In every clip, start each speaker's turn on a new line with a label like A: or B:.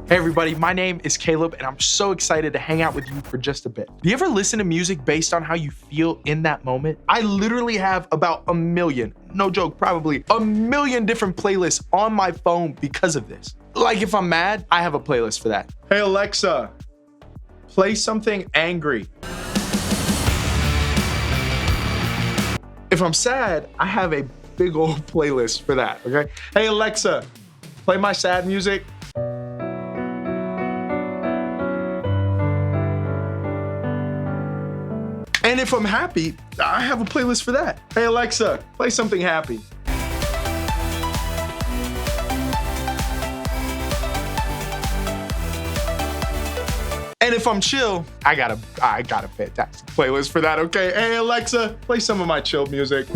A: Hey everybody, my name is Caleb and I'm so excited to hang out with you for just a bit. Do you ever listen to music based on how you feel in that moment? I literally have about a million, no joke, probably a million different playlists on my phone because of this. Like if I'm mad, I have a playlist for that. Hey Alexa, play something angry. If I'm sad, I have a big old playlist for that, okay? Hey Alexa, play my sad music. And if I'm happy, I have a playlist for that. Hey Alexa, play something happy. And if I'm chill, I got a fantastic playlist for that, okay? Hey Alexa, play some of my chill music.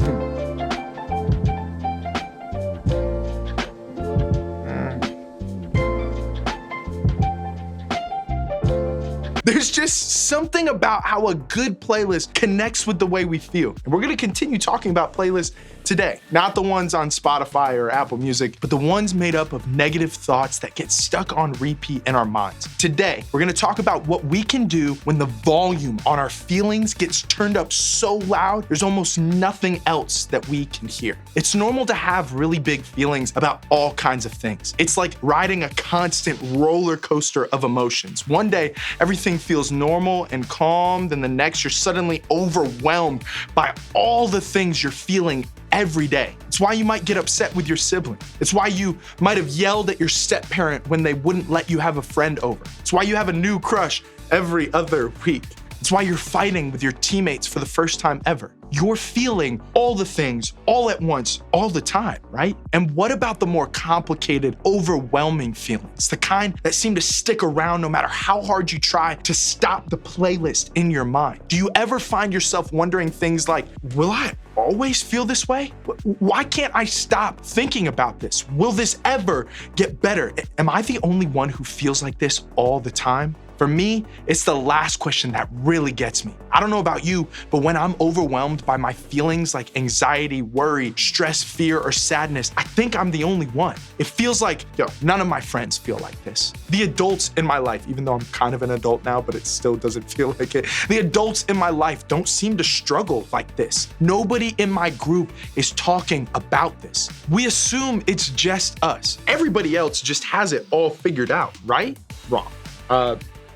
A: There's just something about how a good playlist connects with the way we feel. And we're gonna continue talking about playlists today. Not the ones on Spotify or Apple Music, but the ones made up of negative thoughts that get stuck on repeat in our minds. Today, we're gonna talk about what we can do when the volume on our feelings gets turned up so loud, there's almost nothing else that we can hear. It's normal to have really big feelings about all kinds of things. It's like riding a constant roller coaster of emotions. One day, everything feels normal and calm, then the next you're suddenly overwhelmed by all the things you're feeling every day. It's why you might get upset with your sibling. It's why you might have yelled at your step-parent when they wouldn't let you have a friend over. It's why you have a new crush every other week. It's why you're fighting with your teammates for the first time ever. You're feeling all the things all at once, all the time, right? And what about the more complicated, overwhelming feelings? The kind that seem to stick around no matter how hard you try to stop the playlist in your mind. Do you ever find yourself wondering things like, will I always feel this way? Why can't I stop thinking about this? Will this ever get better? Am I the only one who feels like this all the time? For me, it's the last question that really gets me. I don't know about you, but when I'm overwhelmed by my feelings like anxiety, worry, stress, fear, or sadness, I think I'm the only one. It feels like, none of my friends feel like this. The adults in my life, even though I'm kind of an adult now, but it still doesn't feel like it. The adults in my life don't seem to struggle like this. Nobody in my group is talking about this. We assume it's just us. Everybody else just has it all figured out, right? Wrong.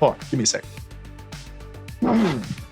A: Hold on, give me a second.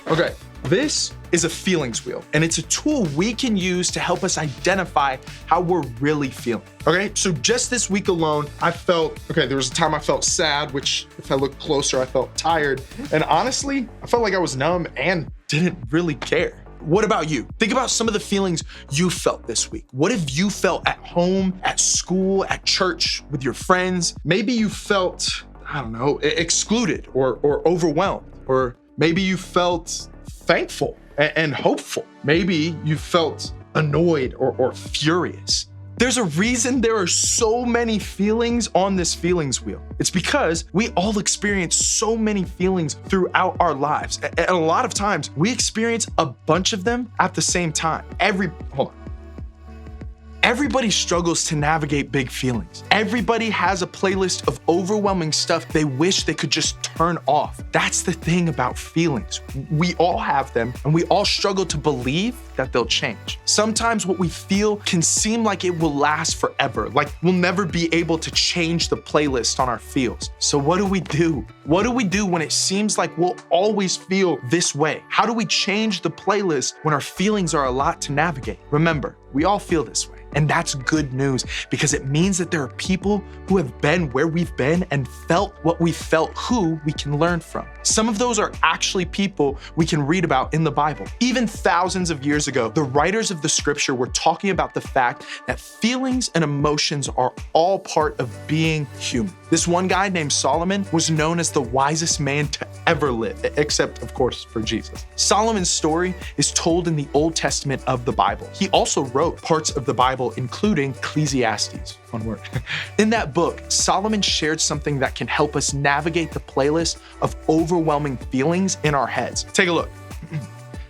A: Okay, this is a feelings wheel, and it's a tool we can use to help us identify how we're really feeling. Okay, so just this week alone, there was a time I felt sad, which if I look closer, I felt tired. And honestly, I felt like I was numb and didn't really care. What about you? Think about some of the feelings you felt this week. What have you felt at home, at school, at church, with your friends? Maybe you felt, I don't know, excluded or overwhelmed, or maybe you felt thankful and hopeful. Maybe you felt annoyed or furious. There's a reason there are so many feelings on this feelings wheel. It's because we all experience so many feelings throughout our lives. And a lot of times we experience a bunch of them at the same time. Everybody struggles to navigate big feelings. Everybody has a playlist of overwhelming stuff they wish they could just turn off. That's the thing about feelings. We all have them, and we all struggle to believe that they'll change. Sometimes what we feel can seem like it will last forever, like we'll never be able to change the playlist on our feels. So what do we do? What do we do when it seems like we'll always feel this way? How do we change the playlist when our feelings are a lot to navigate? Remember, we all feel this way. And that's good news because it means that there are people who have been where we've been and felt what we felt, who we can learn from. Some of those are actually people we can read about in the Bible. Even thousands of years ago, the writers of the scripture were talking about the fact that feelings and emotions are all part of being human. This one guy named Solomon was known as the wisest man to ever live, except of course for Jesus. Solomon's story is told in the Old Testament of the Bible. He also wrote parts of the Bible, including Ecclesiastes. Fun word. In that book, Solomon shared something that can help us navigate the playlist of overwhelming feelings in our heads. Take a look.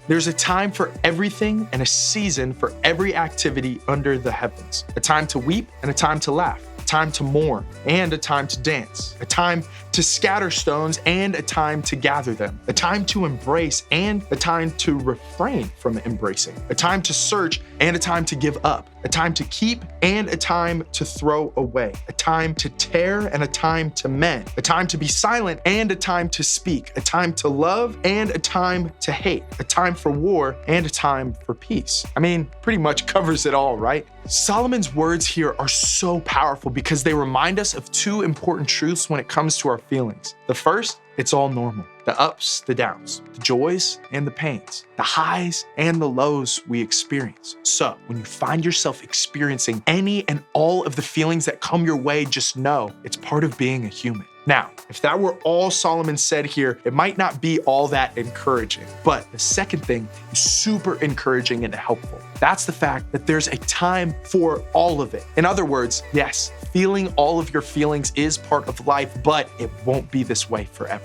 A: There's a time for everything and a season for every activity under the heavens. A time to weep and a time to laugh. time to mourn and a time to dance, a time to scatter stones and a time to gather them, a time to embrace and a time to refrain from embracing, a time to search and a time to give up, a time to keep and a time to throw away, a time to tear and a time to mend, a time to be silent and a time to speak, a time to love and a time to hate, a time for war and a time for peace. I mean, pretty much covers it all, right? Solomon's words here are so powerful because they remind us of two important truths when it comes to our feelings. The first, it's all normal. The ups, the downs, the joys and the pains, the highs and the lows we experience. So when you find yourself experiencing any and all of the feelings that come your way, just know it's part of being a human. Now, if that were all Solomon said here, it might not be all that encouraging. But the second thing is super encouraging and helpful. That's the fact that there's a time for all of it. In other words, yes, feeling all of your feelings is part of life, but it won't be this way forever.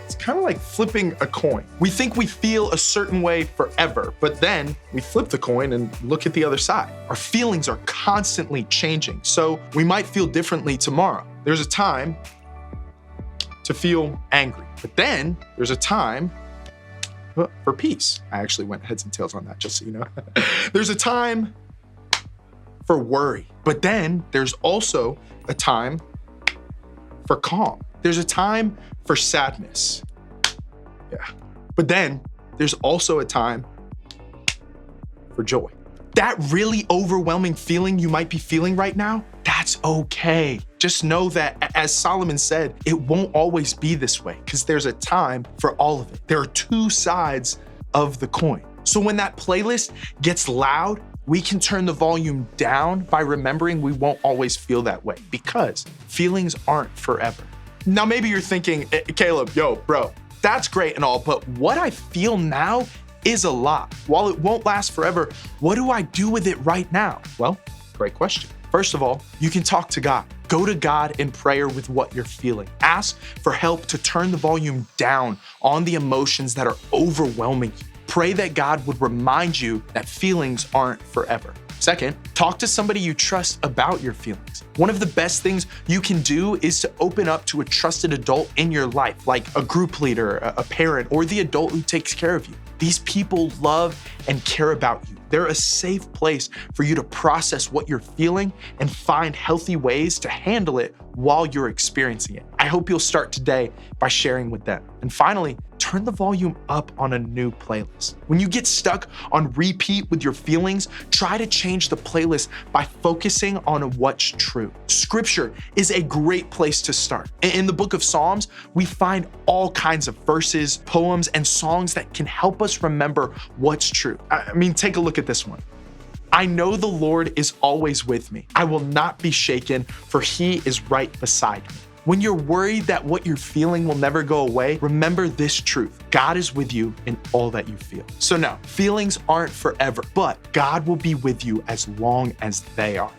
A: It's kind of like flipping a coin. We think we feel a certain way forever, but then we flip the coin and look at the other side. Our feelings are constantly changing, so we might feel differently tomorrow. There's a time to feel angry, but then there's a time for peace. I actually went heads and tails on that, just so you know. There's a time for worry, but then there's also a time for calm. There's a time for sadness. Yeah. But then there's also a time for joy. That really overwhelming feeling you might be feeling right now, that's okay. Just know that, as Solomon said, it won't always be this way because there's a time for all of it. There are two sides of the coin. So when that playlist gets loud, we can turn the volume down by remembering we won't always feel that way because feelings aren't forever. Now, maybe you're thinking, Caleb, yo, bro, that's great and all, but what I feel now is a lot. While it won't last forever, what do I do with it right now? Well, great question. First of all, you can talk to God. Go to God in prayer with what you're feeling. Ask for help to turn the volume down on the emotions that are overwhelming you. Pray that God would remind you that feelings aren't forever. Second, talk to somebody you trust about your feelings. One of the best things you can do is to open up to a trusted adult in your life, like a group leader, a parent, or the adult who takes care of you. These people love and care about you. They're a safe place for you to process what you're feeling and find healthy ways to handle it while you're experiencing it. I hope you'll start today by sharing with them. And finally, turn the volume up on a new playlist. When you get stuck on repeat with your feelings, try to change the playlist by focusing on what's true. Scripture is a great place to start. In the book of Psalms, we find all kinds of verses, poems, and songs that can help us remember what's true. I mean, take a look at this one. I know the Lord is always with me. I will not be shaken, for he is right beside me. When you're worried that what you're feeling will never go away, remember this truth. God is with you in all that you feel. So no, feelings aren't forever, but God will be with you as long as they are.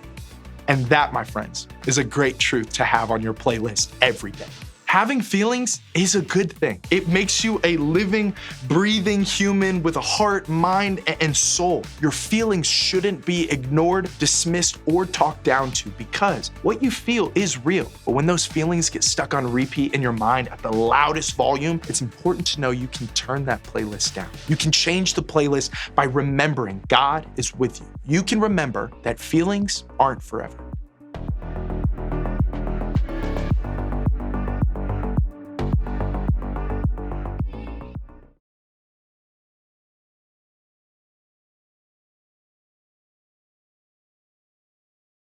A: And that, my friends, is a great truth to have on your playlist every day. Having feelings is a good thing. It makes you a living, breathing human with a heart, mind, and soul. Your feelings shouldn't be ignored, dismissed, or talked down to because what you feel is real. But when those feelings get stuck on repeat in your mind at the loudest volume, it's important to know you can turn that playlist down. You can change the playlist by remembering God is with you. You can remember that feelings aren't forever.